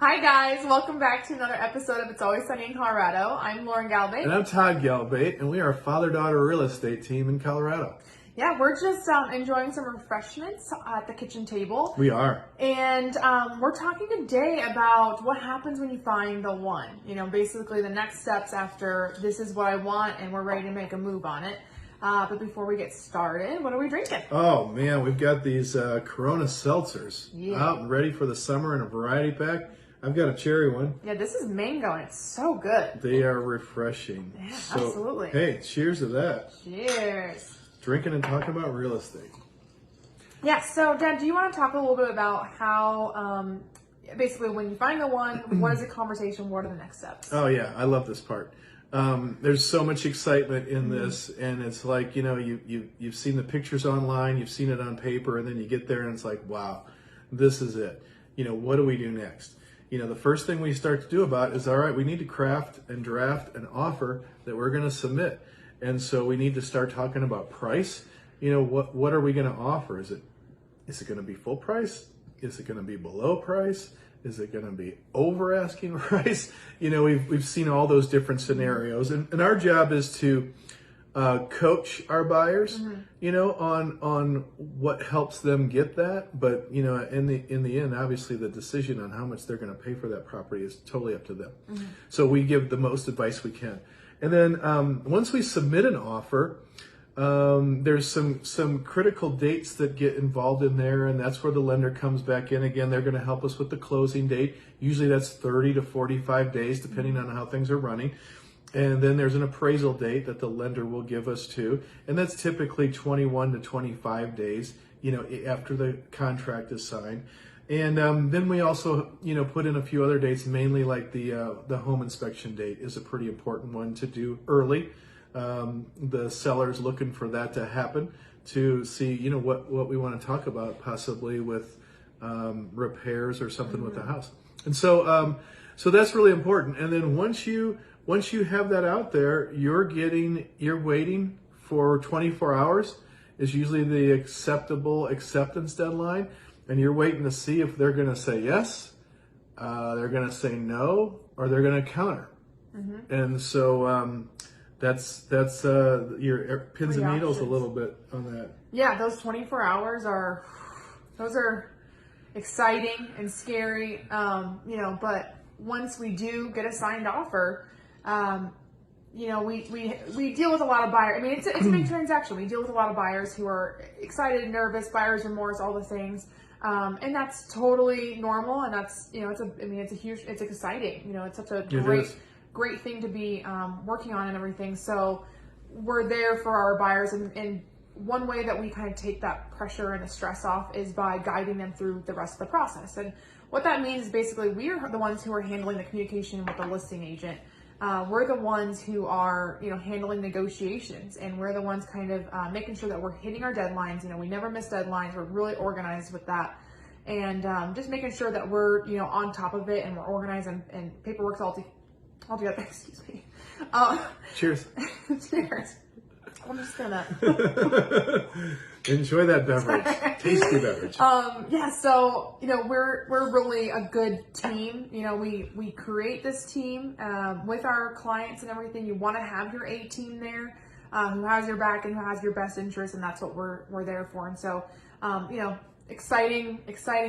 Hi guys, welcome back to another episode of It's Always Sunny in Colorado. I'm Lauren Galbate. And I'm Todd Galbate, and we are a father-daughter real estate team in Colorado. Yeah, we're just enjoying some refreshments at the kitchen table. We are. And we're talking today about what happens when you find the one. You know, basically the next steps after this is what I want and we're ready to make a move on it. But before we get started, what are we drinking? Oh man, we've got these Corona seltzers out and ready for the summer in a variety pack. I've got a cherry one. Yeah, this is mango and it's so good. They are refreshing. Yeah, so, absolutely. Hey, cheers to that. Cheers. Drinking and talking about real estate. Yeah, so Dad, do you want to talk a little bit about how, basically when you find the one, what is the conversation, what are the next steps? Oh yeah, I love this part. There's so much excitement in this, and it's like, you know, you've seen the pictures online, you've seen it on paper, and then you get there and it's like, wow, this is it. You know, what do we do next? You know, the first thing we start to do about is, all right, we need to craft and draft an offer that we're going to submit. And so we need to start talking about price. You know, what are we going to offer? Is it going to be full price? Is it going to be below price? Is it going to be over asking price? You know, we've seen all those different scenarios, and our job is to coach our buyers, you know, on what helps them get that. But you know, in the end, obviously, the decision on how much they're going to pay for that property is totally up to them. So we give the most advice we can, and then once we submit an offer, there's some critical dates that get involved in there, and that's where the lender comes back in again. They're going to help us with the closing date. Usually that's 30 to 45 days, depending on how things are running. And then there's an appraisal date that the lender will give us too, and that's typically 21 to 25 days, you know, after the contract is signed. And then we also, you know, put in a few other dates, mainly like the home inspection date is a pretty important one to do early. The seller's looking for that to happen to see, you know, what we want to talk about possibly with repairs or something with the house. And so so that's really important. And then once you have that out there, you're waiting for 24 hours is usually the acceptance deadline, and you're waiting to see if they're going to say yes, they're going to say no, or they're going to counter. And so that's your pins and needles a little bit on that. Yeah, those 24 hours are exciting and scary, you know, but once we do get a signed offer, you know, we deal with a lot of buyers. I mean, it's a big transaction. We deal with a lot of buyers who are excited, nervous, buyer's remorse, all the things. And that's totally normal. And that's, you know, it's exciting. You know, it's such a great thing to be working on and everything. So we're there for our buyers. And one way that we kind of take that pressure and the stress off is by guiding them through the rest of the process. And what that means is basically we are the ones who are handling the communication with the listing agent. We're the ones who are, you know, handling negotiations, and we're the ones kind of making sure that we're hitting our deadlines. You know, we never miss deadlines. We're really organized with that, and just making sure that we're, you know, on top of it and we're organized and paperwork's all together. Excuse me. Cheers. Cheers. I'm just gonna enjoy that beverage. Tasty beverage. Yeah, so, you know, we're really a good team. You know, we create this team with our clients and everything. You want to have your A team there who has your back and who has your best interest, and that's what we're there for. And so, you know, exciting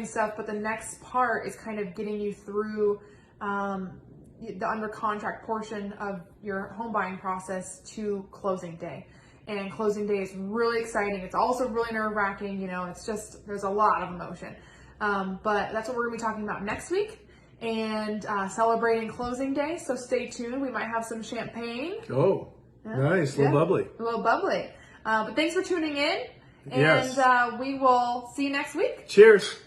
stuff. But the next part is kind of getting you through the under contract portion of your home buying process to closing day. And closing day is really exciting. It's also really nerve-wracking. You know, it's just, there's a lot of emotion. But that's what we're going to be talking about next week, and celebrating closing day. So stay tuned. We might have some champagne. Oh, yeah. Nice. A little bubbly. A little bubbly. But thanks for tuning in. And yes. We will see you next week. Cheers.